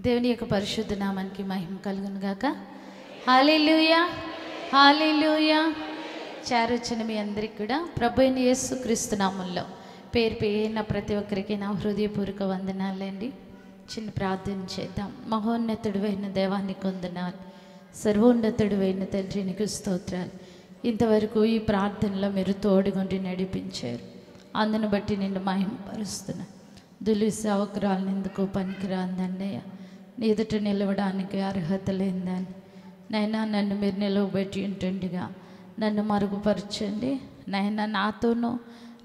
దేవుని యొక్క పరిశుద్ధ నామానికి మహిమ కలుగును గాక. హల్లెలూయా, హల్లెలూయా. చేరొచ్చిన మీ అందరికీ కూడా ప్రభు అయిన యేసుక్రీస్తు నామములో పేరు పేరున ప్రతి ఒక్కరికి నా హృదయపూర్వక వందనాలండి. చిన్న ప్రార్థన చేద్దాం. మహోన్నతుడైన దేవానికి వందనాలు, సర్వోన్నతుడైన తండ్రి నీకు స్తోత్రాలు. ఇంతవరకు ఈ ప్రార్థనలో మీరు తోడుగుండి నడిపించారు, అందును బట్టి నిన్ను మహిమపరుస్తున్నా. దులి సేవకురాలను ఎందుకు పనికిరాందన్నయ్య, నీ ఎదుట నిలవడానికి అర్హత లేదని నైనా నన్ను మీరు నిలవబెట్టి ఉంటుండగా నన్ను మరుగుపరచండి నైనా. నాతోనూ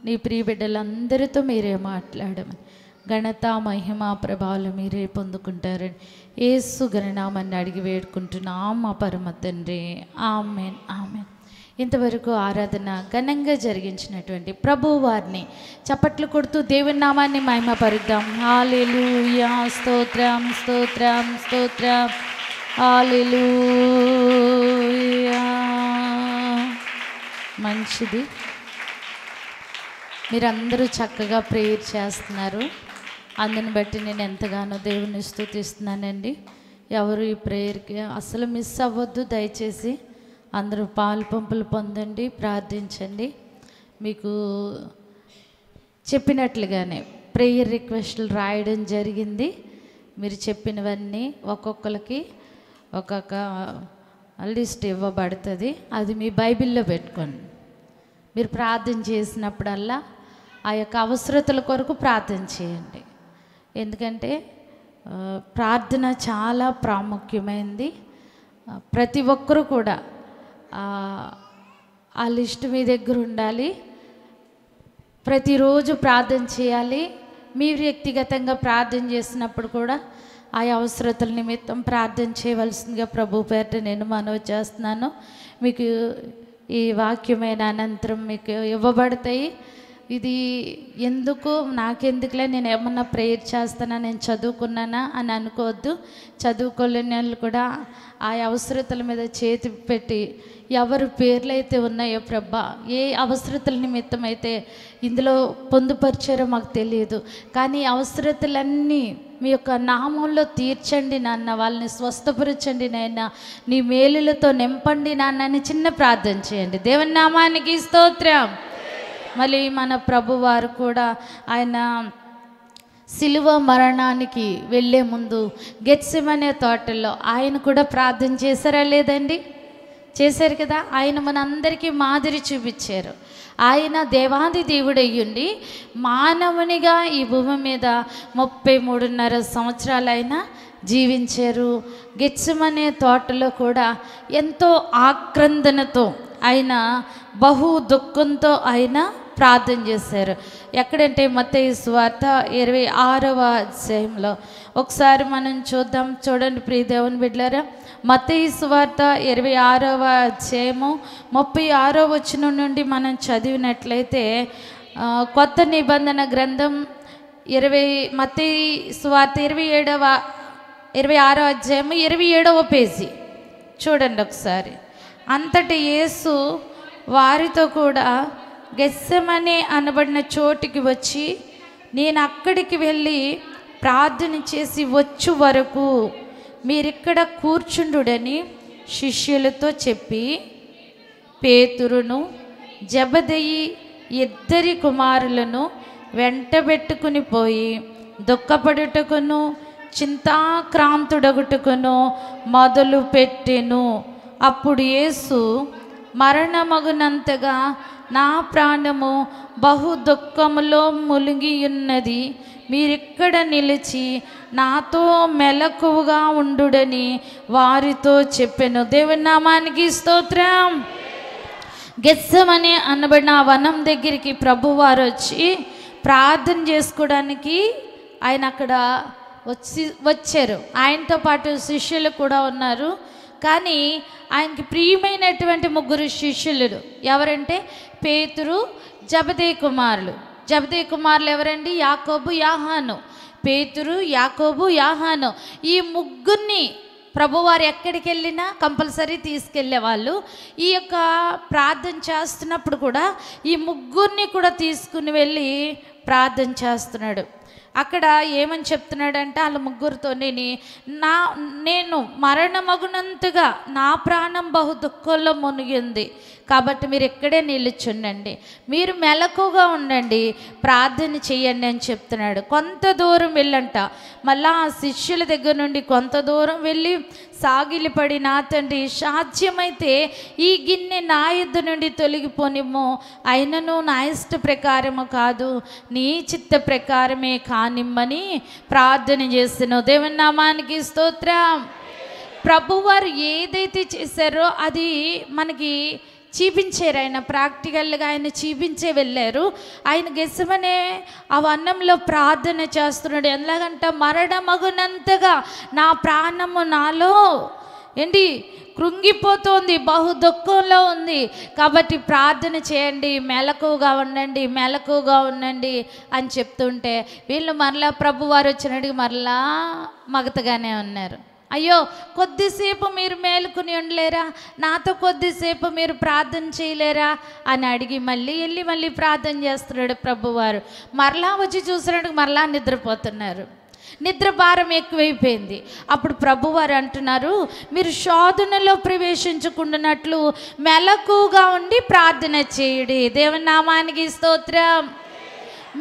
నీ ప్రియ బిడ్డలందరితో మీరే మాట్లాడమని, ఘనత మహిమ ప్రభావాలు మీరే పొందుకుంటారని యేసు ఘననామాన్ని అడిగి వేడుకుంటున్నా మా పరమ తండ్రి. Amen, amen. ఇంతవరకు ఆరాధన ఘనంగా జరిగించినటువంటి ప్రభువు వారిని చప్పట్లు కొడుతూ దేవుని నామాన్ని మహిమపరుద్దాం. హల్లెలూయా, స్తోత్రం స్తోత్రం స్తోత్రం, హల్లెలూయా. మంచిది, మీరందరూ చక్కగా ప్రేయర్ చేస్తున్నారు, అందుని బట్టి నేను ఎంతగానో దేవుని స్తుతిస్తున్నానండి. ఎవరు ఈ ప్రేయర్కి అసలు మిస్ అవ్వద్దు. దయచేసి అందరూ పాలు పంపులు పొందండి, ప్రార్థించండి. మీకు చెప్పినట్లుగానే ప్రేయర్ రిక్వెస్ట్లు రాయడం జరిగింది. మీరు చెప్పినవన్నీ ఒక్కొక్కరికి ఒక్కొక్క లిస్ట్ ఇవ్వబడుతుంది. అది మీ బైబిల్లో పెట్టుకోండి. మీరు ప్రార్థన చేసినప్పుడల్లా ఆ యొక్క అవసరతల కొరకు ప్రార్థన చేయండి. ఎందుకంటే ప్రార్థన చాలా ప్రాముఖ్యమైనది. ప్రతి ఒక్కరూ కూడా ఆ లిస్ట్ మీ దగ్గర ఉండాలి. ప్రతిరోజు ప్రార్థన చేయాలి. మీ వ్యక్తిగతంగా ప్రార్థన చేసినప్పుడు కూడా ఆ అవసరతల నిమిత్తం ప్రార్థన చేయవలసిందిగా ప్రభు పేరిట నేను మనవి చేస్తున్నాను. మీకు ఈ వాక్యమైన అనంతరం మీకు ఇవ్వబడతాయి. ఇది ఎందుకు నాకెందుకులే, నేను ఏమన్నా ప్రేయర్ చేస్తానా, నేను చదువుకున్నానా అని అనుకోవద్దు. చదువుకోలేని వాళ్ళు కూడా ఆ అవసరతల మీద చేతి పెట్టి ఎవరు పేర్లు అయితే ఉన్నాయో ప్రభా, ఏ అవసరతల నిమిత్తం అయితే ఇందులో పొందుపరిచారో మాకు తెలియదు, కానీ అవసరతలన్నీ మీ యొక్క నామంలో తీర్చండి నాన్న, వాళ్ళని స్వస్థపరచండి నాయన, నీ మేలులతో నింపండి నాన్న అని చిన్న ప్రార్థన చేయండి. దేవుని నామానికి స్తోత్రం. మళ్ళీ మన ప్రభువారు కూడా ఆయన సిలువ మరణానికి వెళ్ళే ముందు గెత్సెమనే తోటల్లో ఆయన కూడా ప్రార్థన చేశారా లేదండి? చేశారు కదా. ఆయన మనందరికీ మాదిరి చూపించారు. ఆయన దేవాది దేవుడయ్యుండి మానవునిగా ఈ భూమి మీద 33.5 సంవత్సరాలు ఆయన జీవించారు. గెత్సెమనే తోటలో కూడా ఎంతో ఆక్రందనతో ఆయన బహు దుఃఖంతో ఆయన ప్రార్థన చేశారు. ఎక్కడంటే మత్తయి సువార్త 26వ అధ్యాయంలో ఒకసారి మనం చూద్దాం. చూడండి ప్రియ దేవుని బిడ్డలారా, మత్తయి సువార్త 26వ అధ్యాయము 36వ వచనం నుండి మనం చదివినట్లయితే కొత్త నిబంధన గ్రంథం మత్తయి సువార్త 26వ అధ్యాయము 27వ పేజీ చూడండి ఒకసారి. అంతటి యేసు వారితో కూడా గెత్సెమనే అనబడిన చోటికి వచ్చి, నేను అక్కడికి వెళ్ళి ప్రార్థన చేసి వచ్చు వరకు మీరిక్కడ కూర్చుండుడని శిష్యులతో చెప్పి, పేతురును జెబెదయి 2 కుమారులను వెంటబెట్టుకుని పోయి దుఃఖపడుటకును చింతాక్రాంతుడగుటకును మొదలు పెట్టెను. అప్పుడు యేసు, మరణమగునంతగా నా ప్రాణము బహు దుఃఖములో మునిగి ఉన్నది, మీరిక్కడ నిలిచి నాతో మెలకువగా ఉండుడని వారితో చెప్పెను. దేవుని నామానికి స్తోత్రం. గెత్సెమనే అనబడిన వనం దగ్గరికి ప్రభువారు వచ్చి ప్రార్థన చేసుకోవడానికి ఆయన అక్కడ వచ్చారు. ఆయనతో పాటు శిష్యులు కూడా ఉన్నారు. కానీ ఆయనకి ప్రియమైనటువంటి 3 శిష్యులు ఎవరంటే పేతురు, జెబెదయి కుమారులు. జెబెదయి కుమారులు ఎవరండి? యాకోబు, యాహాను. పేతురు, యాకోబు, యాహాను. ఈ 3 ప్రభువారు ఎక్కడికి వెళ్ళినా కంపల్సరీ తీసుకెళ్ళేవాళ్ళు. ఈ యొక్క ప్రార్థన చేస్తున్నప్పుడు కూడా ఈ 3 కూడా తీసుకుని వెళ్ళి ప్రార్థన చేస్తున్నాడు. అక్కడ ఏమని చెప్తున్నాడంటే వాళ్ళ ముగ్గురితో నేను మరణమగునంతగా నా ప్రాణం బహు దుఃఖంలో మునిగింది, కాబట్టి మీరు ఇక్కడే నిలుచుండండి, మీరు మెలకుగా ఉండండి, ప్రార్థన చెయ్యండి అని చెప్తున్నాడు. కొంత దూరం వెళ్ళంట, మళ్ళా ఆ శిష్యుల దగ్గర నుండి కొంత దూరం వెళ్ళి సాగిలిపడి, నా తండ్రి సాధ్యమైతే ఈ గిన్నె నా యుద్ధ నుండి తొలగిపోనిమ్మో, అయినను నా ఇష్ట ప్రకారము కాదు నీ చిత్త ప్రకారమే కానిమ్మని ప్రార్థన చేస్తున్నావు. దేవుని నామానికి స్తోత్రం. ప్రభువారు ఏదైతే చేశారో అది మనకి చూపించారు. ఆయన ప్రాక్టికల్గా ఆయన చూపించే వెళ్ళారు. ఆయన గెస్సమనే ఆ వన్నంలో ప్రార్థన చేస్తున్నాడు. ఎలాగంట, మరణమగునంతగా నా ప్రాణము నాలో కృంగిపోతుంది, బహు దుఃఖంలో ఉంది, కాబట్టి ప్రార్థన చేయండి, మెలకుగా ఉండండి, మెలకుగా ఉండండి అని చెప్తుంటే వీళ్ళు మరలా ప్రభువారు వచ్చినట్టుగా మరలా మగతగానే ఉన్నారు. అయ్యో, కొద్దిసేపు మీరు మేలుకుని ఉండలేరా, నాతో కొద్దిసేపు మీరు ప్రార్థన చేయలేరా అని అడిగి మళ్ళీ ప్రార్థన చేస్తున్నాడు ప్రభువారు. మరలా వచ్చి చూసినట్టు మరలా నిద్రపోతున్నారు. నిద్ర భారం ఎక్కువైపోయింది. అప్పుడు ప్రభువారు అంటున్నారు, మీరు శోధనలో ప్రవేశించకుండానట్లు మెలకుగా ఉండి ప్రార్థన చేయుడి. దేవుని నామానికి స్తోత్రం.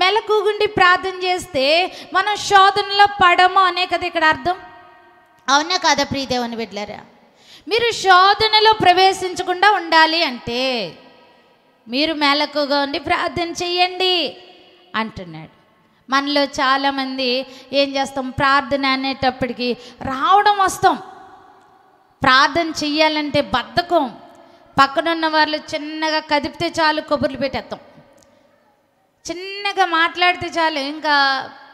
మెలకుగుండి ప్రార్థన చేస్తే మనం శోధనలో పడము అనే కదా ఇక్కడ అర్థం. అవునా కదా ప్రియ దేవుని బిడ్డలారా? మీరు శోధనలో ప్రవేశించకుండా ఉండాలి అంటే మీరు మెలకుగా ఉండి ప్రార్థన చెయ్యండి అంటున్నాడు. మనలో చాలామంది ఏం చేస్తాం, ప్రార్థన అనేటప్పటికి రావడం వస్తాం, ప్రార్థన చెయ్యాలంటే బద్ధకం. పక్కనున్న వాళ్ళు చిన్నగా కదిపితే చాలు కబుర్లు పెట్టేస్తాం, చిన్నగా మాట్లాడితే చాలు ఇంకా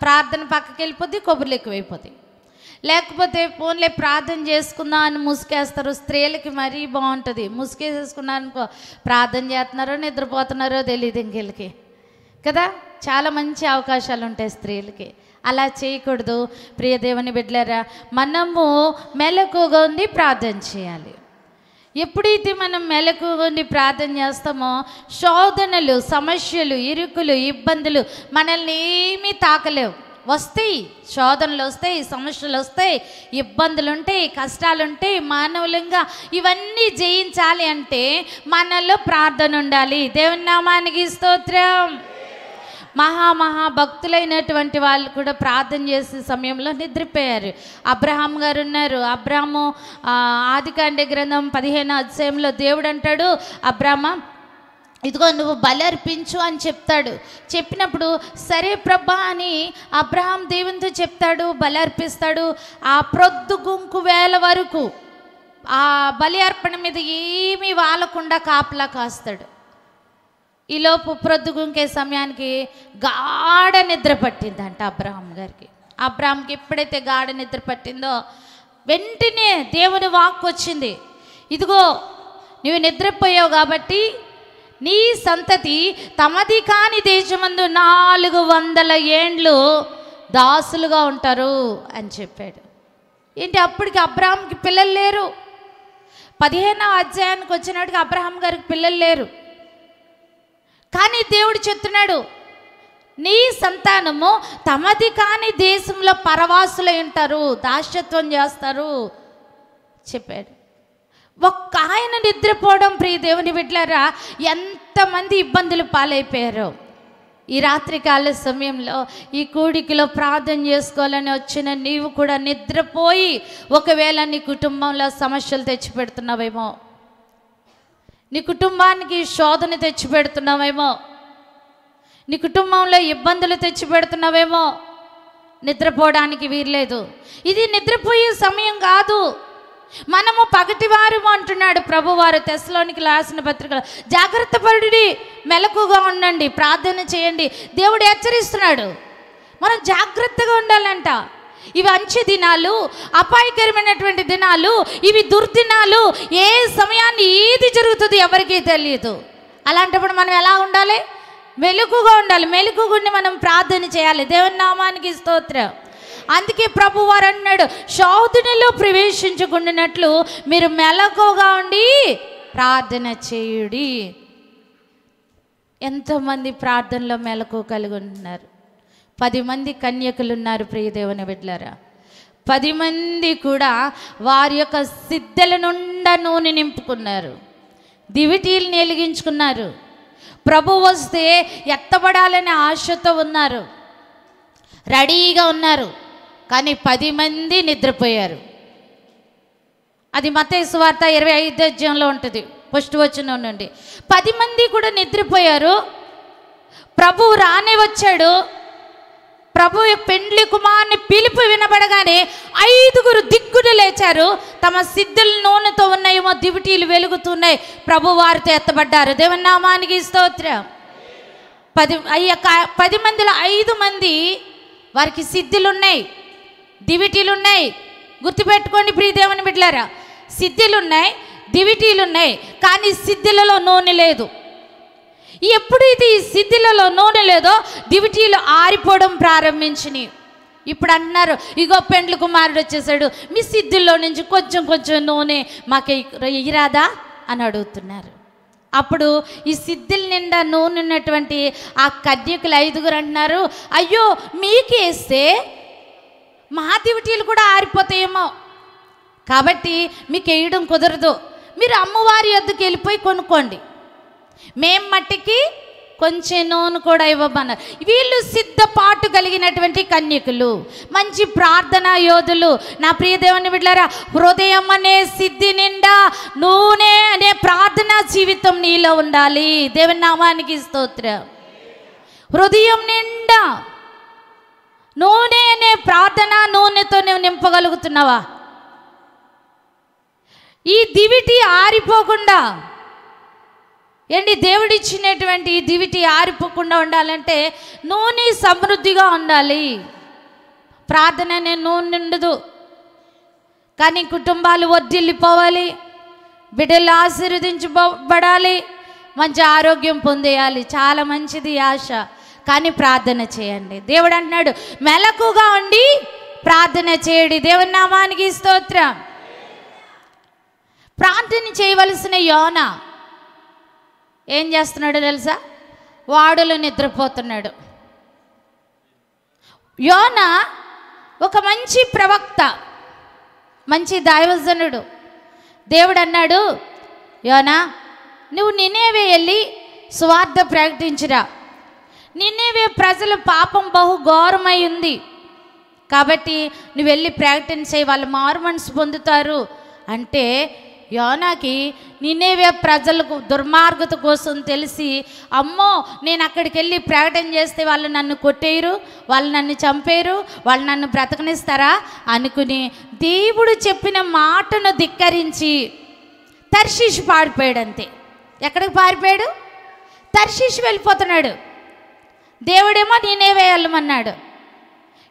ప్రార్థన పక్కకి వెళ్ళిపోద్ది, కబుర్లు ఎక్కువైపోతాయి. లేకపోతే ఫోన్లే ప్రార్థన చేసుకుందాం అని ముసుకేస్తారు. స్త్రీలకి మరీ బాగుంటుంది, ముసుకేసేసుకున్నారనుకో ప్రార్థన చేస్తున్నారో నిద్రపోతున్నారో తెలియదు ఇంకెళ్ళకి కదా. చాలా మంచి అవకాశాలు ఉంటాయి స్త్రీలకి. అలా చేయకూడదు ప్రియ దేవుని బిడ్డలారా. మనము మెలకుగా ఉండి ప్రార్థన చేయాలి. ఎప్పుడైతే మనం మెలకుగా ఉండి ప్రార్థన చేస్తామో శోధనలు, సమస్యలు, ఇరుకులు, ఇబ్బందులు మనల్ని ఏమీ తాకలేవు. వస్తాయి, శోధనలు వస్తాయి, సమస్యలు వస్తాయి, ఇబ్బందులు ఉంటాయి, కష్టాలు ఉంటాయి. మానవులంగా ఇవన్నీ జయించాలి అంటే మనలో ప్రార్థన ఉండాలి. దేవుని నామానికి స్తోత్రం. మహాభక్తులైనటువంటి వాళ్ళు కూడా ప్రార్థన చేసే సమయంలో నిద్రపోయారు. అబ్రహాం గారు ఉన్నారు. అబ్రాము ఆదికాండ గ్రంథం 15వ అధ్యాయంలో దేవుడు అంటాడు, అబ్రామా ఇదిగో నువ్వు బలి అర్పించు అని చెప్తాడు. చెప్పినప్పుడు సరే ప్రభా అని అబ్రహాం దేవునితో చెప్తాడు, బలి అర్పిస్తాడు. ఆ ప్రొద్దుగుంకు వేళ వరకు ఆ బలి అర్పణ మీద ఏమీ వాలకుండా కాపలా కాస్తాడు. ఈలోపు ప్రొద్దుగుంకే సమయానికి గాఢ నిద్ర పట్టిందంట అబ్రహాం గారికి. అబ్రహాంకి ఎప్పుడైతే గాఢ నిద్ర పట్టిందో వెంటనే దేవుని వాక్కు వచ్చింది, ఇదిగో నువ్వు నిద్రపోయావు కాబట్టి నీ సంతతి తమది కాని దేశమందు 400 ఏండ్లు దాసులుగా ఉంటారు అని చెప్పాడు. ఏంటి, అప్పటికి అబ్రహాంకి పిల్లలు లేరు. 15వ అధ్యాయానికి వచ్చినట్టుగా అబ్రహాం గారికి పిల్లలు లేరు. కానీ దేవుడు చెప్తున్నాడు, నీ సంతానము తమది కాని దేశంలో పరవాసులై ఉంటారు, దాస్యత్వం చేస్తారు చెప్పాడు. ఒక్క ఆయన నిద్రపోవడం ప్రియ దేవుని బిడ్డలారా ఎంతమంది ఇబ్బందులు పాలైపోయారు. ఈ రాత్రికాల సమయంలో ఈ కూడికలో ప్రార్థన చేసుకోవాలని వచ్చిన నీవు కూడా నిద్రపోయి ఒకవేళ నీ కుటుంబంలో సమస్యలు తెచ్చిపెడుతున్నావేమో, నీ కుటుంబానికి శోధన తెచ్చిపెడుతున్నావేమో, నీ కుటుంబంలో ఇబ్బందులు తెచ్చిపెడుతున్నావేమో, నిద్రపోవడానికి వీల్లేదు. ఇది నిద్రపోయే సమయం కాదు. మనము పగటివారు అంటున్నాడు ప్రభువారు తెస్సలోనికి రాసిన పత్రికలో. జాగ్రత్త పడి మెలకుగా ఉండండి, ప్రార్థన చేయండి. దేవుడు హెచ్చరిస్తున్నాడు, మనం జాగ్రత్తగా ఉండాలంట. ఇవి అంచె దినాలు, అపాయకరమైనటువంటి దినాలు, ఇవి దుర్దినాలు. ఏ సమయాన్ని ఏది జరుగుతుంది ఎవరికీ తెలియదు. అలాంటప్పుడు మనం ఎలా ఉండాలి? మెలకుగా ఉండాలి. మెలకుగుండి మనం ప్రార్థన చేయాలి. దేవుని నామానికి స్తోత్రం. అందుకే ప్రభువారు అన్నాడు, శోధనలో ప్రవేశించకుండానట్లు మీరు మెలకుగా ఉండి ప్రార్థన చేయుడి. ఎంతోమంది ప్రార్థనలో మెలకు కలిగి ఉంటున్నారు. 10 మంది కన్యకులు ఉన్నారు ప్రియ దేవుని బిడ్డలారా. 10 మంది కూడా వారి యొక్క సిద్ధల నుండా నూనె నింపుకున్నారు, దివిటీలను వెలిగించుకున్నారు. ప్రభు వస్తే ఎత్తబడాలనే ఆశతో ఉన్నారు, రెడీగా ఉన్నారు. కానీ 10 మంది నిద్రపోయారు. అది మత్తయి సువార్త 25వ అధ్యాయంలో ఉంటుంది, ఫస్ట్ వచనం నుండి. 10 మంది కూడా నిద్రపోయారు. ప్రభు రానే వచ్చాడు. ప్రభు పెండ్లి కుమారుని పిలుపు వినబడగానే 5గురు దిగ్గున లేచారు. తమ సిద్ధుల నూనెతో ఉన్నాయేమో దివిటీలు వెలుగుతున్నాయి. ప్రభు వారితో ఎత్తబడ్డారు. దేవుని నామానికి స్తోత్రం. 10 మందిలో 5 మంది వారికి సిద్ధులు ఉన్నాయి, దివిటీలు ఉన్నాయి. గుర్తుపెట్టుకోండి ప్రియ దేవుని బిడ్డలారా, సిద్ధులు ఉన్నాయి, దివిటీలు ఉన్నాయి, కానీ సిద్ధులలో నూనె లేదు. ఎప్పుడైతే ఈ సిద్ధులలో నూనె లేదో దివిటీలు ఆరిపోవడం ప్రారంభించినాయి. ఇప్పుడు అంటున్నారు, ఇగో పెండ్లి కుమారుడు వచ్చేసాడు, మీ సిద్ధుల్లో నుంచి కొంచెం కొంచెం నూనె మాకు ఇరాదా అని అడుగుతున్నారు. అప్పుడు ఈ సిద్ధుల నిండా నూనె ఉన్నటువంటి ఆ కన్యకులు 5గురు అంటున్నారు, అయ్యో మీకు వేస్తే మా దివిటీలు కూడా ఆరిపోతాయేమో, కాబట్టి మీకు వేయడం కుదరదు. మీరు అమ్మవారి వద్దకు వెళ్ళిపోయి కొనుక్కోండి, మేం మట్టికి కొంచెం నూనె కూడా ఇవ్వమన్నారు. వీళ్ళు సిద్ధపాటు కలిగినటువంటి కన్యకులు, మంచి ప్రార్థనా యోధులు. నా ప్రియ దేవుని బిడ్డలారా, హృదయం అనే సిద్ధి నిండా నూనె అనే ప్రార్థనా జీవితం నీలో ఉండాలి. దేవుని నామానికి స్తోత్రం. హృదయం నిండా నూనె అనే ప్రార్థన నూనెతో నువ్వు నింపగలుగుతున్నావా? ఈ దివిటి ఆరిపోకుండా దేవుడిచ్చినటువంటి ఈ దివిటి ఆరిపోకుండా ఉండాలంటే నూనె సమృద్ధిగా ఉండాలి. ప్రార్థన అనే నూనె ఉండదు, కానీ కుటుంబాలు వర్ధిల్లిపోవాలి, బిడ్డలు ఆశీర్వదించబడాలి, మంచి ఆరోగ్యం పొందేయాలి. చాలా మంచిది ఆశ, కానీ ప్రార్థన చేయండి. దేవుడు అంటున్నాడు, మెలకుగా ఉండి ప్రార్థన చేయండి. దేవుని నామానికి స్తోత్రం. ప్రార్థన చేయవలసిన యోనా ఏం చేస్తున్నాడు తెలుసా? వాడులో నిద్రపోతున్నాడు. యోనా ఒక మంచి ప్రవక్త, మంచి దైవజనుడు. దేవుడు అన్నాడు, యోనా నువ్వు నినేవే వెళ్ళి సువార్త ప్రకటించురా. నినేవే ప్రజల పాపం బహు ఘోరమై ఉంది, కాబట్టి నువ్వు వెళ్ళి ప్రకటన చేయి, వాళ్ళు మారు మనసు పొందుతారు అంటే యోనాకి నినేవే ప్రజలకు దుర్మార్గత కోసం తెలిసి, అమ్మో నేను అక్కడికి వెళ్ళి ప్రకటన చేస్తే వాళ్ళు నన్ను కొట్టేయరు, వాళ్ళు నన్ను చంపేరు, వాళ్ళు నన్ను బ్రతకనిస్తారా అనుకుని దేవుడు చెప్పిన మాటను ధిక్కరించి తర్షీషు పారిపోయాడు. అంతే. ఎక్కడికి పారిపోయాడు? తర్షీషు వెళ్ళిపోతున్నాడు. దేవుడేమో నినేవే వెళ్ళమన్నాడు,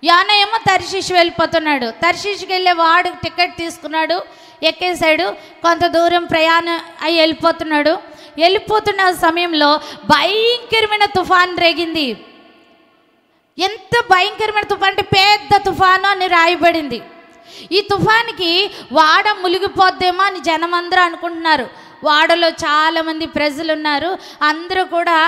యోనా ఏమో తర్షీషు వెళ్ళిపోతున్నాడు. తర్షీషుకి వెళ్ళే వాడు టికెట్ తీసుకున్నాడు, ఎక్కేశాడు. కొంత దూరం ప్రయాణం అయి వెళ్ళిపోతున్న సమయంలో భయంకరమైన తుఫాన్ రేగింది. ఎంత భయంకరమైన తుఫాన్ అంటే పెద్ద తుఫాను అని రాయబడింది. ఈ తుఫానికి వాడ మునిగిపోద్దేమో అని జనమందరూ అనుకుంటున్నారు. వాడలో చాలామంది ప్రజలు ఉన్నారు. అందరూ కూడా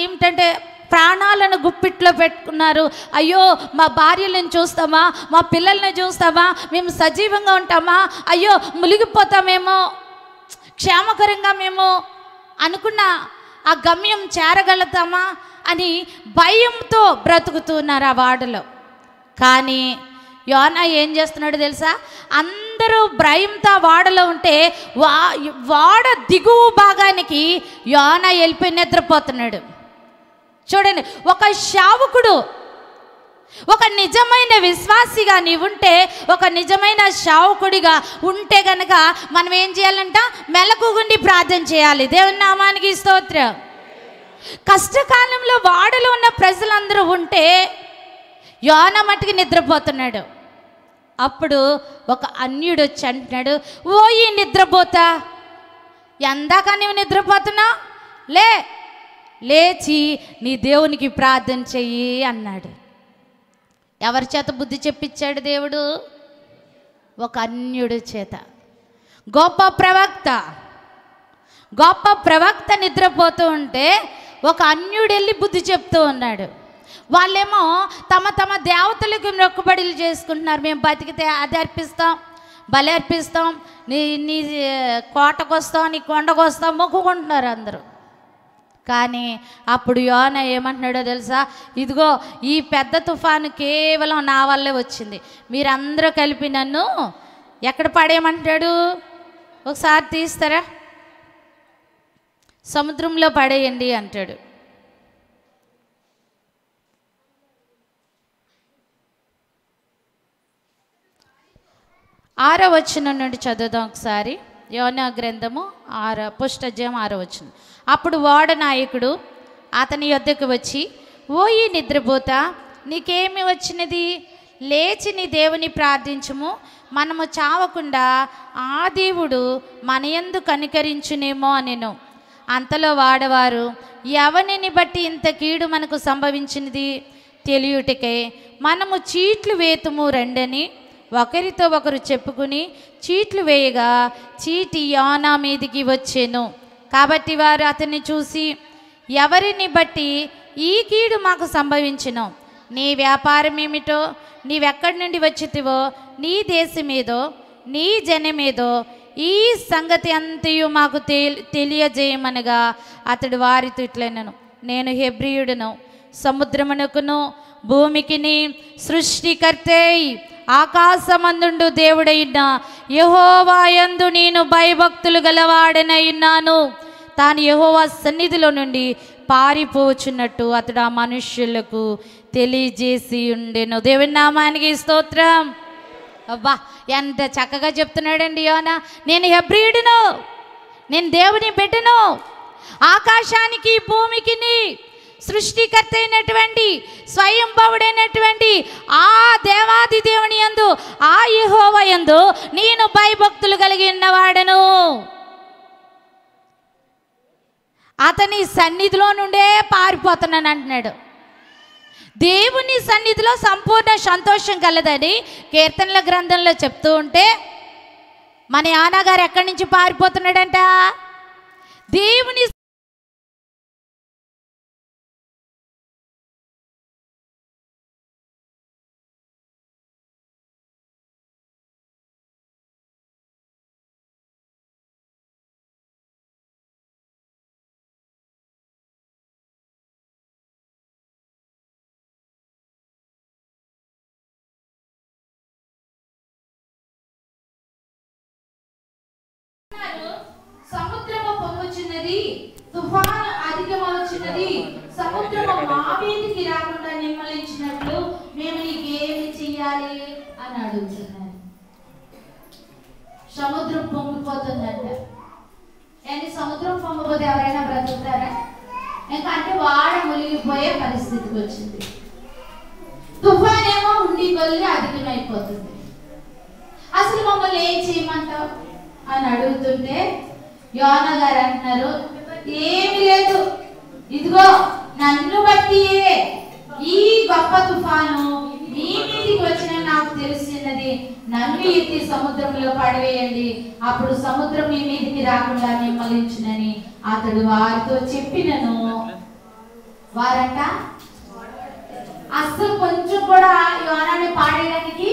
ఏమిటంటే ప్రాణాలను గుప్పిట్లో పెట్టుకున్నారు. అయ్యో మా భార్యలను చూస్తామా, మా పిల్లల్ని చూస్తామా, మేము సజీవంగా ఉంటామా, అయ్యో మునిగిపోతామేమో, క్షేమకరంగా మేము అనుకున్న ఆ గమ్యం చేరగలుగుతామా అని భయంతో బ్రతుకుతున్నారు ఆ వాడలో. కానీ యోనా ఏం చేస్తున్నాడు తెలుసా? అందరూ భయంతో వాడలో ఉంటే వాడ దిగువ భాగానికి యోనా వెళ్ళిపోయి నిద్రపోతున్నాడు. చూడండి, ఒక శావకుడు, ఒక నిజమైన విశ్వాసిగా నీవుంటే, ఒక నిజమైన శావకుడిగా ఉంటే గనక మనం ఏం చేయాలంట? మెలకుగుండి ప్రార్థన చేయాలి. దేవుని నామానికి స్తోత్రం. కష్టకాలంలో వాడలో ఉన్న ప్రజలందరూ ఉంటే యోనా మట్టుకు నిద్రపోతున్నాడు. అప్పుడు ఒక అన్యుడు వచ్చి అంటున్నాడు, ఓ ఈ నిద్రపోతా, ఎందాక నీవు నిద్రపోతున్నావు, లేచి నీ దేవునికి ప్రార్థన చెయ్యి అన్నాడు. ఎవరి చేత బుద్ధి చెప్పించాడు దేవుడు? ఒక అన్యుడి చేత. గొప్ప ప్రవక్త నిద్రపోతూ ఉంటే ఒక అన్యుడు వెళ్ళి బుద్ధి చెప్తూ ఉన్నాడు. వాళ్ళేమో తమ తమ దేవతలకు మొక్కుబడులు చేసుకుంటున్నారు. మేము బతికితే అది అర్పిస్తాం, బలి అర్పిస్తాం, నీ కోటకు వస్తాం, నీ కొండకు వస్తాం మొక్కుకుంటున్నారు అందరూ. కానీ అప్పుడు యోనా ఏమంటున్నాడో తెలుసా? ఇదిగో ఈ పెద్ద తుఫాను కేవలం నా వల్లే వచ్చింది, మీరందరూ కలిపి నన్ను ఎక్కడ పడేయమంటాడు? ఒకసారి తీస్తారా? సముద్రంలో పడేయండి అంటాడు. ఆరో వచనం నుండి చదువుదాం ఒకసారి. యోనా గ్రంథము 6వ అధ్యాయం 6వ వచనం. అప్పుడు ఓడ నాయకుడు అతని యొద్దకు వచ్చి, ఓ ఈ నిద్రపోత, నీకేమి వచ్చినది? లేచి నీ దేవుని ప్రార్థించుము, మనము చావకుండా ఆ దేవుడు మన యందు కనికరించునేమో అనెను. అంతలో వాడవారు, ఎవనిని బట్టి ఇంత కీడు మనకు సంభవించినది తెలియుటకే మనము చీట్లు వేతుము రండని ఒకరితో ఒకరు చెప్పుకుని చీట్లు వేయగా చీటి యోనా మీదికి వచ్చెను. కాబట్టి వారు అతన్ని చూసి, ఎవరిని బట్టి ఈ కీడు మాకు సంభవించును? నీ వ్యాపారం ఏమిటో, నీవెక్కడి నుండి వచ్చితివో, నీ దేశమేదో, నీ జనమేదో, ఈ సంగతి అంతయు మాకు తెలియజేయమనగా అతడు వారితో ఇట్లనెను, నేను హెబ్రీయుడును, సముద్రమునకును భూమికిని సృష్టికర్తే ఆకాశమందుండు దేవుడైన యెహోవా యందు నేను భయభక్తులు గలవాడనైనాను. తాను యెహోవా సన్నిధిలో నుండి పారిపోచున్నట్టు అతడు ఆ మనుష్యులకు తెలియజేసి ఉండెను. దేవుని నామానికి స్తోత్రం. అబ్బా, ఎంత చక్కగా చెప్తున్నాడండి యోనా. నేను హెబ్రీయుడును, నేను దేవుని బిడ్డను, ఆకాశానికి భూమికిని సృష్టికర్త అయినటువంటి స్వయంభవుడైనటువంటి ఆ దేవాది దేవుని యందు, ఆ యెహోవా యందు నేను భయభక్తులు కలిగి ఉన్నవాడను. అతని సన్నిధిలో నుండే పారిపోతున్నాను అంటున్నాడు. దేవుని సన్నిధిలో సంపూర్ణ సంతోషం కలదని కీర్తనల గ్రంథంలో చెప్తూ ఉంటే, మన యోనా గారు ఎక్కడి నుంచి పారిపోతున్నాడంట? దేవుని సముద్రము పొంగుచున్నది, తుఫాను అధికమవుచున్నది, సముద్రము మా మీదికి రాకుండా నిమ్మలించినట్లు మేము నీకేమి చెయ్యాలి అని అడుగుతున్నారు. సముద్రం పొంగిపోతుందంట. కానీ సముద్రం పొంగిపోతే ఎవరైనా బ్రతుకుతారా? ఎందుకంటే వాడ మునిగిపోయే పరిస్థితికి వచ్చింది. తుఫాన్ ఏమో ఉండి కొద్ది అధికమైపోతుంది. అసలు మమ్మల్ని ఏం చేయమంటావు అని అడుగుతుంటే యోనా గారు అంటున్నారు, ఏమి లేదు, ఇదిగో నన్ను బట్టి ఈ గొప్ప తుఫాను మీ మీదికి వచ్చిన నాకు తెలిసినది, నన్ను ఎత్తి సముద్రంలో పడవేయండి, అప్పుడు సముద్రం మీ మీదికి రాకుండా నిమ్మలించునని అతడు వారితో చెప్పినను. వారంట అస్సలు కొంచెం కూడా యోనాని పాడేయడానికి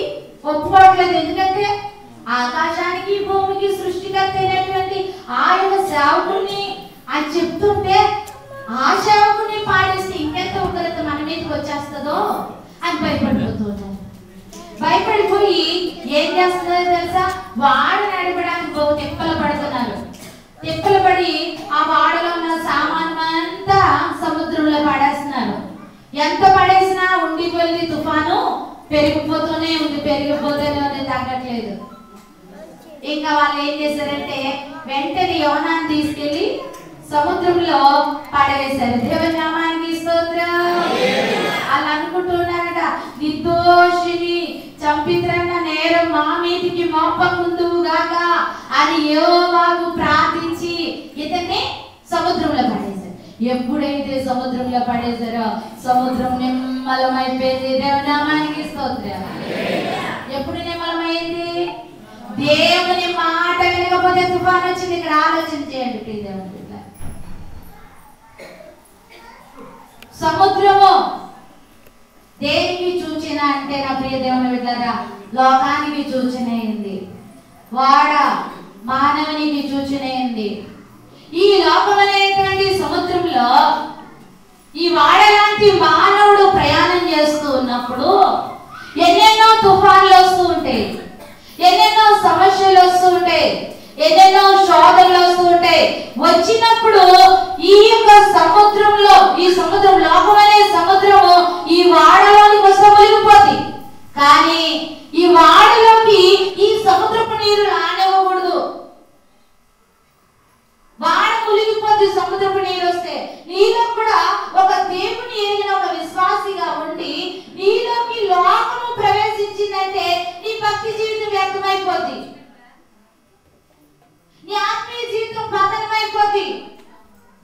ఒప్పుకోవట్లేదు. ఎందుకంటే ఆకాశానికి భూమికి సృష్టికర్త అయినటువంటి ఆయన సేవకుని అని చెప్తుంటే, ఆ సేవకుని పాడేస్తే ఇంకెంత ఉగ్రత మన మీదకి వచ్చేస్తుందో అని భయపడిపోతున్నారు. భయపడిపోయి ఏం చేస్తుందో తెలుసా? వాడ నడపడానికి బహు తిప్పలు పడుతున్నారు. తిప్పలు పడి ఆ వాడలో ఉన్న సామాను అంతా సముద్రంలో పడేస్తున్నారు. ఎంత పడేసినా ఉండి వెళ్ళి తుఫాను పెరిగిపోతూనే ఉంది, పెరిగిపోతూనే ఉంది, తగ్గట్లేదు. ఇంకా వాళ్ళు ఏం చేశారంటే వెంటనే యోనాన్ని తీసుకెళ్లి సముద్రంలో పడవేశారు. దేవుని నామానికి స్తోత్రం. వాళ్ళు అనుకుంటున్నారట, నిర్దోషిని చంపిద్రన్న నేరం మా మీదికి మోపకుందువు గాక అని యెహోవాకు ప్రార్థించి ఇతన్ని సముద్రంలో పడేశారు. ఎప్పుడైతే సముద్రంలో పడేశారో సముద్రం నిమ్మలమైపోయింది. దేవుని నామానికి స్తోత్రం. ఎప్పుడు నిమ్మలమైంది? దేవుని మాట వినకపోతే తుఫాను వచ్చింది. ఇక్కడ ఆలోచన చేయండి. దేవుని సముద్రము దేనికి సూచన అంటే నా ప్రియ దేవుని బిడ్డలారా, లోకానికి సూచన అయింది. వాడ మానవునికి సూచన అయింది. ఈ లోకం అనేటువంటి సముద్రంలో ఈ వాడ లాంటి మానవుడు ప్రయాణం చేస్తూ ఉన్నప్పుడు ఎన్నెన్నో తుఫాన్లు వస్తూ ఉంటాయి, ఎన్నెన్నో సమస్యలు వస్తూ ఉంటాయి, ఎన్నెన్నో శోధనలు వస్తూ ఉంటాయి. వచ్చినప్పుడు ఈ యొక్క సముద్రంలో, ఈ సముద్రం లోకం అనే సముద్రము ఈ వాడలోనికి వస్తే మునిగిపోతుంది. కానీ ఈ వాడలోకి ఈ సముద్రపు నీరు రానివ్వకూడదు. వాడ మునిగిపోతుంది సముద్రపు నీరు వస్తే. నీలో కూడా ఒక దేవుని ఎరిగిన ఒక విశ్వాసిగా ఉండి నీలోకి లోకము ప్రవేశించిందంటే నీ భక్తి జీవితం వ్యర్థమైపోతుంది, నీ ఆత్మీయ జీవితం పతనమైపోతుంది.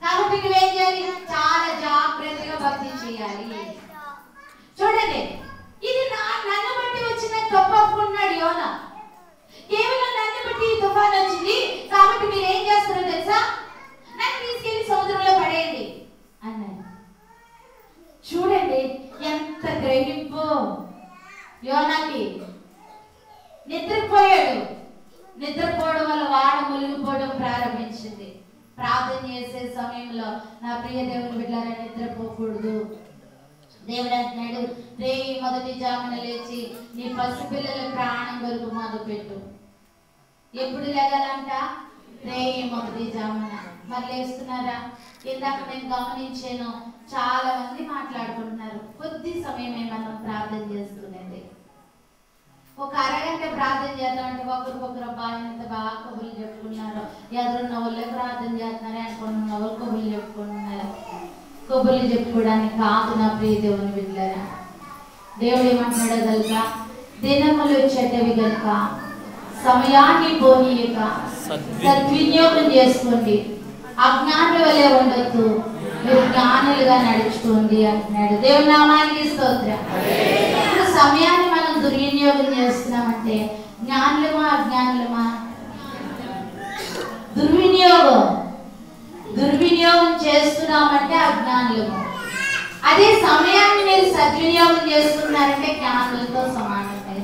కాబట్టి నువ్వేం చేయాలి? చాలా జాగ్రత్తగా భక్తి చేయాలి. చూడండి, ఇది నన్ను బట్టి వచ్చిన తప్పనుకున్నాడు యోనా. కేవలం నన్ను బట్టి తుఫాన్ వచ్చింది కాబట్టి మీరు ఏం చేస్తారో తెలుసా, నన్ను తీసుకెళ్లి సముద్రంలో పడేయండి అన్నాడు. చూడండి ఎంత గ్రహింపు యోనాకి. నిద్రపోయాడు. నిద్రపోవడం వల్ల వాడ మునిగిపోవడం ప్రారంభించింది. ప్రార్థన చేసే సమయంలో నా ప్రియ దేవుని బిడ్డలారా, నిద్రపోకూడదు. దేవుడు అంటున్నాడు, రేయి మొదటి జామున లేచి నీ పసిపిల్లల ప్రాణం కొరకు మొదలుపెట్టు. ఎప్పుడు లేగాలంట? రేయి మొదటి జామున. మరి లేస్తున్నారా? ఇందాక నేను గమనించాను, చాలా మంది మాట్లాడుకుంటున్నారు. కొద్ది సమయమే మనం ప్రార్థన చేసుకునేది. ఒక అరగంట ప్రార్థన చేద్దామంటే ఒకరికొకరు ఎంత బాగా కబుర్లు చెప్పుకున్నారు. ఎదురున్న వాళ్ళే ప్రార్థన చేస్తున్నారు, అనుకున్న వాళ్ళు కబుర్లు చెప్పుకుంటున్నారు. కబుర్లు చెప్పుకోవడానికి కాదు నా ప్రియ దేవుని బిడ్డలారా. దేవుడు ఏమంటున్నాడో తెలుసా, దినములు చెడ్డవి గనుక సమయాన్ని పోనీయక సద్వినియోగం చేసుకోండి, అజ్ఞానుల వలె ఉండొద్దు, మీరు జ్ఞానులుగా నడుచుకోండి అంటున్నాడు. దేవుని నామానికి స్తోత్రం. ఇప్పుడు సమయాన్ని మనం దుర్వినియోగం చేస్తున్నామంటే జ్ఞానులమా అజ్ఞానులమా? దుర్వినియోగం చేస్తున్నామంటే అజ్ఞానులము. అదే సమయాన్ని మీరు సద్వినియోగం చేస్తున్నారంటే జ్ఞానులతో సమానమే.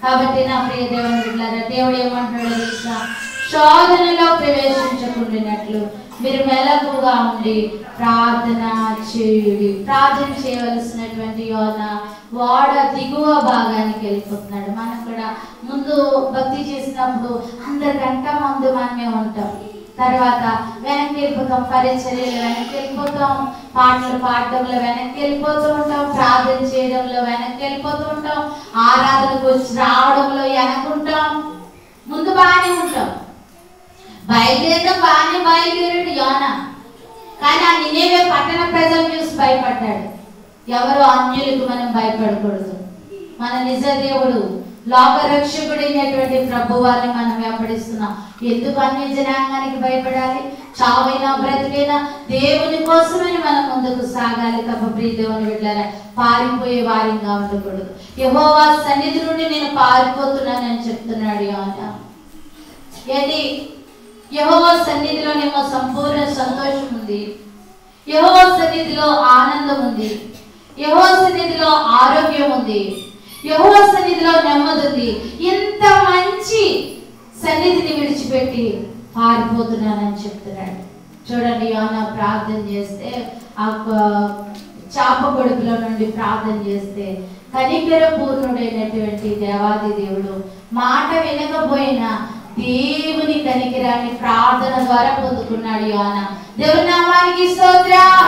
కాబట్టి నా ప్రియ దేవుని బిడ్డలారా, దేవుడు ఏమంటున్నాడో తెలుసా, శోధనలో ప్రవేశించకుండానట్లు మీరు మెలకుగా ఉండి ప్రార్థన చేయుడి. ప్రార్థన చేయవలసినటువంటి యోనా వాడ దిగువ భాగానికి వెళ్ళిపోతున్నాడు. మనం కూడా ముందు భక్తి చేసినప్పుడు అందరికంటే ముందు మనమే ఉంటాం, తర్వాత వెనక్కి వెళ్ళిపోతాం, పరిచర్యలు వెనక్కి వెళ్ళిపోతాం, పాటలు పాడడంలో వెనక్కి వెళ్ళిపోతూ ఉంటాం, ప్రార్థన చేయడంలో వెనక్కి వెళ్ళిపోతూ ఉంటాం, ఆరాధనకు వచ్చి రావడంలో వెనకుంటాం. ముందు బాగానే ఉంటాం, బయలుదేరడం బాగానే బయలుదేరాడు యోనా. కానీ ఆ నినేవే పట్టణ ప్రజలు చూసి భయపడ్డాడు. ఎవరు అన్యులకు మనం భయపడకూడదు. మన నిజ దేవుడు లోకరక్షకుడైనటువంటి ప్రభు వారిని మనం వెంబడిస్తున్నాం. ఎందుకు అన్య జనాంగానికి భయపడాలి? చావైనా బ్రతికైనా దేవుని కోసమని మనం ముందుకు సాగాలి తప్ప ప్రియ దేవుని బిడ్డలారా పారిపోయే వారిగా ఉండకూడదు. యెహోవా సన్నిధి నుండి నేను పారిపోతున్నానని చెప్తున్నాడు యోనా. ఏంటి? యెహోవా సన్నిధిలోనేమో సంపూర్ణ సంతోషం ఉంది, యెహోవా సన్నిధిలో ఆనందం ఉంది, యెహోవా సన్నిధిలో ఆరోగ్యం ఉంది, యెహోవా సన్నిధిలో నెమ్మది ఉంది. ఇంత మంచి సన్నిధిని విడిచిపెట్టి పారిపోతున్నానని చెప్తున్నాడు. చూడండి, యోనా ప్రార్థన చేస్తే ఆ చాప గొడుపులో నుండి ప్రార్థన చేస్తే కనికర పూర్ణుడైనటువంటి దేవాది దేవుడు మాట వినకపోయినా దేవుని కనికరాన్ని ప్రార్థన ద్వారా పొందుకున్నాడు యోనా. దేవుని నామానికి స్తోత్రం.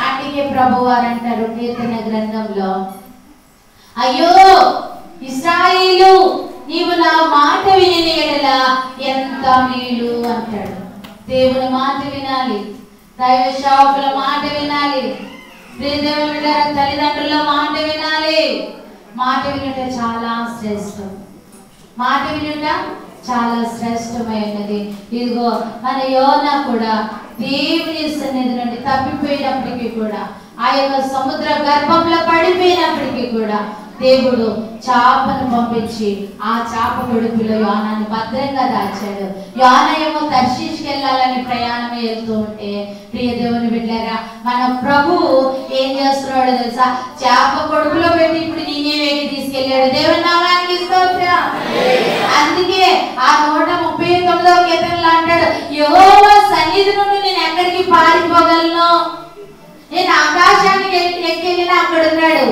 అందుకే ప్రభువారు అంటారు కీర్తన గ్రంథంలో, అయ్యో ఇశ్రాయేలు, నీవు నా మాట విని ఎడల ఎంత మేలు అంటాడు. దేవుని మాట వినాలి, దైవ సేవకుల మాట వినాలి, తల్లిదండ్రుల మాట వినాలి. మాట వినుట చాలా శ్రేష్టం. మాట వినుట చాలా శ్రేష్టమైనది. ఇదిగో మన యోనా కూడా దేవుని సన్నిధి నుండి తప్పిపోయినప్పటికీ కూడా, ఆ యొక్క సముద్ర గర్భంలో పడిపోయినప్పటికీ కూడా దేవుడు చేపను పంపించి ఆ చేప కడుపులో యోనాన్ని భద్రంగా దాచాడు. యోనా ఏమో తర్షీష్కి వెళ్ళాలని ప్రయాణం వెళ్తూ ఉంటే, ప్రియ దేవుని బిడ్డలారా, మన ప్రభువు ఏం చేస్తున్నాడు తెలుసా? చేప కడుపులో పెట్టి ఇప్పుడు నినివేకి తీసుకెళ్ళాడు. దేవుని నామానికి స్తోత్రం. అందుకే ఆ 139వ కీర్తనలో అంటాడు, యెహోవా సన్నిధి నుండి నేను ఎక్కడికి పారిపోగలను? నేను ఆకాశానికి ఎక్కెళ్ళినా అక్కడ ఉన్నాడు,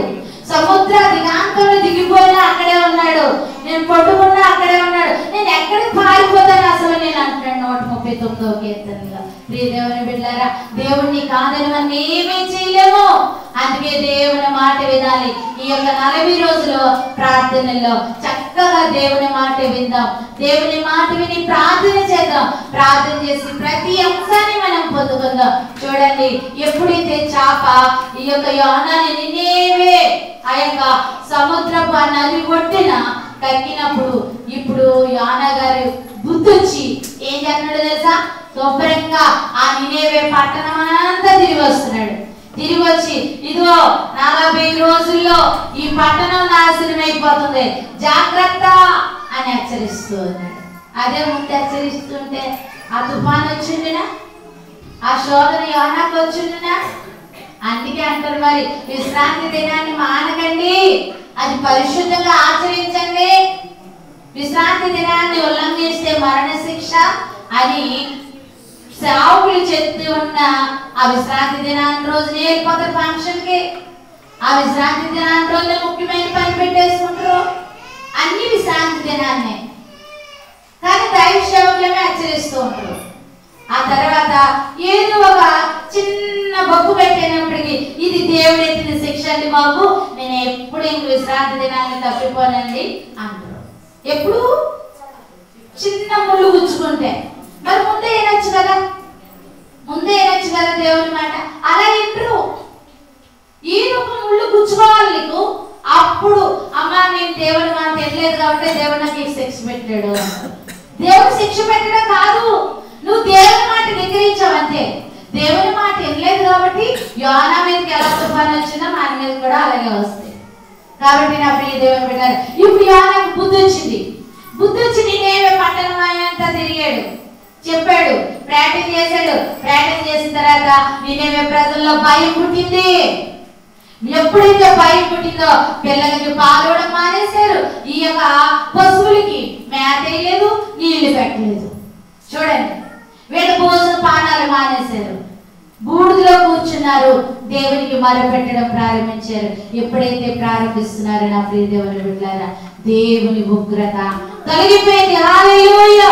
సముద్ర దిగాంతంలో దిగిపోయినా అక్కడే ఉన్నాడు, నేను పట్టుకున్నా అక్కడే ఉన్నాడు, నేను ఎక్కడికి పారిపోతాను అసలు నేను అంటున్నాడు 139వ కీర్తనలో. ప్రియ దేవుని బిడ్డలారా, దేవుణ్ణి కాదని మనం ఏమీ చేయలేము. అందుకే దేవుని మాట వినాలి. ఈ యొక్క 40 రోజులు ప్రార్థనలో చక్కగా దేవుని మాట విందాం. దేవుని మాట విని ప్రార్థన చేద్దాం. ప్రార్థన చేసి ప్రతి అంశాన్ని మనం పొందుకుందాం. చూడండి, ఎప్పుడైతే చేప ఈ యొక్క యోనాని నినివే ఆ యొక్క సముద్రపు నది ఒడ్డున కక్కినప్పుడు, ఇప్పుడు యోనా గారి బుద్ధొచ్చి ఏం చేస్తున్నాడు తెలుసా? శుభ్రంగా ఆ నినివే పట్టణం అంతా తిరిగి వస్తున్నాడు. తిరిగి వచ్చి, ఇదిగో 40 రోజుల్లో ఈ పట్టణం నాశనం అయిపోతుంది, జాగ్రత్త అని హెచ్చరిస్తూ ఉన్నాడు. అదే ముందు హెచ్చరిస్తుంటే ఆ తుఫాన్ వచ్చిండినా, ఆ శోధన యోనాకు వచ్చిండినా? అందుకే అంటారు మరి, విశ్రాంతి దినాన్ని మానకండి, అది పరిశుద్ధంగా ఆచరించండి, విశ్రాంతి దినాన్ని ఉల్లంఘిస్తే మరణ శిక్ష అని సేవకులు చెప్తూ ఉన్న ఆ విశ్రాంతి దినాన్ని రోజునే వెళ్ళిపోతారు ఫంక్షన్కి. ఆ విశ్రాంతి దినాన్ని రోజునే ముఖ్యమైన పని పెట్టేసుకుంటారు, అన్ని విశ్రాంతి దినాన్ని. కానీ దైవ సేవకులమే హెచ్చరిస్తూ ఉంటారు. ఆ తర్వాత ఏదో ఒక చిన్న బొగ్గు పెట్టినప్పటికీ ఇది దేవుడు ఎత్తిన శిక్ష అండి బాబు, నేను ఎప్పుడు ఇంక విశ్రాంతి దినాన్ని తప్పిపోనండి అంటారు. ఎప్పుడు చిన్న ముళ్ళు గుచ్చుకుంటే, మరి ముందే వినొచ్చు కదా, ముందే వినొచ్చు కదా దేవుని మాట. అలా ఇంటరు, ఈ ఒక ముళ్ళు గుచ్చుకోవాలి నీకు, అప్పుడు అమ్మా నేను దేవుని మాట వినలేదు కాబట్టి దేవుడు నాకు ఈ శిక్ష పెట్టాడు. దేవుడు శిక్ష పెట్టడం కాదు, నువ్వు దేవుని మాట ధిక్కరించావంతే. దేవుని మాట వినలేదు కాబట్టి యోనా మీదకి ఎలా తుఫాను వచ్చిందో మన మీద కూడా అలాగే వస్తాయి. కాబట్టి నా ప్రియ దేవుని బిడ్డ, ఇప్పుడు యోనాకు బుద్ధి వచ్చింది. బుద్ధి వచ్చి నినివే పట్టణం అంతా తిరిగాడు, చెప్పాడు, ప్రార్థన చేశాడు. ప్రార్థన చేసిన తర్వాత నినివే ప్రజల్లో భయం పుట్టింది. ఎప్పుడైతే భయం పుట్టిందో పిల్లలకి పాలవడం మానేశారు, ఈ యొక్క పశువులకి మేత వేయలేదు, నీళ్లు పెట్టలేదు. చూడండి, వీళ్ళ భోజన పానాలు మానేశారు, బూడిదలో కూర్చున్నారు, దేవునికి మొరపెట్టడం ప్రారంభించారు. ఎప్పుడైతే ప్రారంభిస్తున్నారు నా ప్రియ దేవుని బిడ్డలారా, దేవుని ఉగ్రత తొలగిపోయింది. హల్లెలూయా.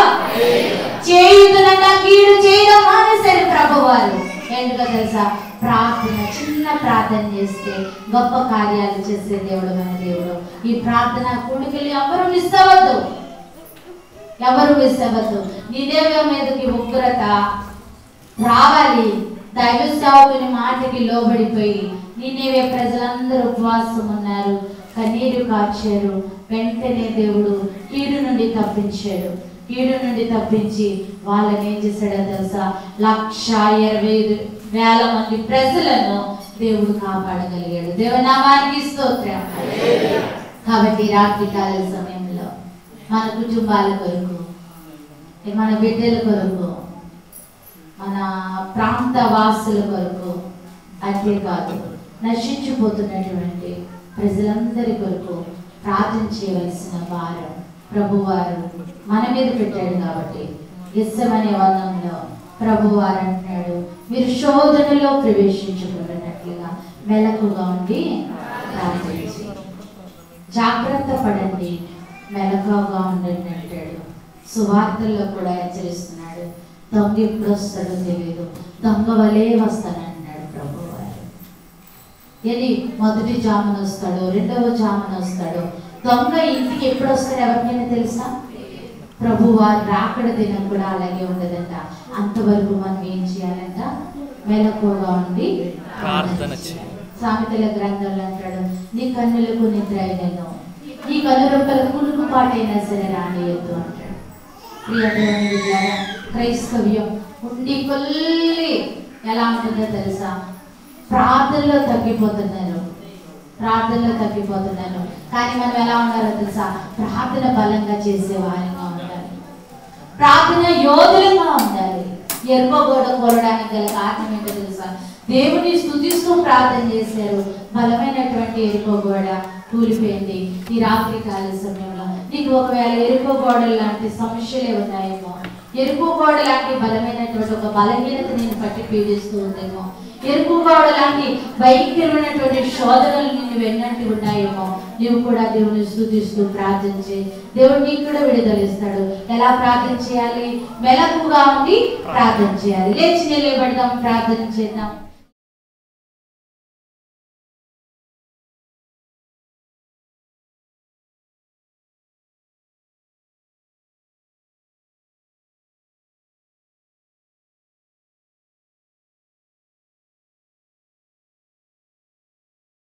చేయుదునన్నా కీడు చేయడం మానేశారు ప్రభువారు. ఎందుకో తెలుసా? ప్రార్థన, చిన్న ప్రార్థన చేస్తే గొప్ప కార్యాలు చేసే దేవుడు మన దేవుడు. ఈ ప్రార్థన కూడికలు ఎవరు మిస్ అవ్వద్దు, ఎవరు మిస్ అవ్వద్దు. నినివే మీదకి ఉగ్రత రావాలి. దైవ సేవకుని మాటకి లోబడిపోయి నినివే ప్రజలందరూ ఉపవాసం ఉన్నారు, కన్నీరు కార్చారు. వెంటనే దేవుడు కీడు నుండి తప్పించాడు. కీడు నుండి తప్పించి వాళ్ళని ఏం చేశాడో తెలుసా? 1,25,000 మంది ప్రజలను దేవుడు కాపాడగలిగాడు. దేవుని నామానికి స్తోత్రం. కాబట్టి రాత్రి కాల సమయంలో మన కుటుంబాల కొరకు, మన బిడ్డల కొరకు, మన ప్రాంత వాసుల కొరకు, అంతేకాదు నశించిపోతున్నటువంటి ప్రజలందరి కొరకు ప్రార్థన చేయవలసిన భారం ప్రభువారు మన మీద పెట్టాడు. కాబట్టి యేసమనే వందంలో ప్రభువారు అంటున్నాడు, మీరు శోధనలో ప్రవేశించబడినట్లుగా మెలకుగా ఉండి ప్రార్థించి జాగ్రత్త పడండి, మెలకుగా ఉండండి అంటాడు. సువార్తల్లో కూడా హెచ్చరిస్తున్నాడు, దొంగ ఎప్పుడు వస్తాడో తెలియదు, దొంగ వలే వస్తానంటున్నాడు ప్రభువారు. ఏది మొదటి జామున వస్తాడో, రెండవ జామున వస్తాడో, దొంగ ఇంటికి ఎప్పుడు వస్తాడు ఎవరికైనా తెలుసా? ప్రభువారు రాకడ దినం కూడా అలాగే ఉండదంట. అంతవరకు మనం ఏం చేయాలంట? మెలకువగా ఉండి ప్రార్థన చేయాలి. సామెతల గ్రంథంలో అంటాడు, నీ కన్నులకు నిద్ర అయినను, నీ కనురెప్పలకు కునుకుపాటైనా సరే రానియొద్దు అంటాడు. క్రైస్తవ్యం ఉండి కొల్లి ఎలా ఉంటుందో తెలుసా? ప్రార్థనలో తగ్గిపోతున్నారు, ప్రార్థనలో తప్పిపోతున్నాను. కానీ మనం ఎలా ఉండాలో తెలుసా? ప్రార్థన బలంగా చేసేవారిగా ఉండాలి, ప్రార్థన యోధులుగా ఉండాలి. ఎరుకో గోడ కోరడానికి గల కారణం ఏంటో తెలుసా? దేవుని స్తుతిస్తూ ప్రార్థన చేశారు. బలమైనటువంటి ఎరుకో గోడ కూలిపోయింది. ఈ రాత్రి కాల సమయంలో నీకు ఒకవేళ ఎరుకో గోడలు లాంటి సమస్యలే ఉన్నాయేమో, ఎరుకో గోడ లాంటి బలమైనటువంటి ఒక బలహీనత నేను పట్టి పీడిస్తూ ఉందేమో, ఎరుకో గోడ లాంటి భయంకరమైనటువంటి శోధనలు నిన్ను వెన్నట్టు ఉన్నాయేమో, నీవు కూడా దేవుని స్తుతిస్తూ ప్రార్థన చేయి. దేవుడు నీకు కూడా విడుదలిస్తాడు. ఎలా ప్రార్థన చేయాలి? మెలకుగా ఉండి ప్రార్థన చేయాలి. లేచి నిలబడదాం, ప్రార్థన చేద్దాం.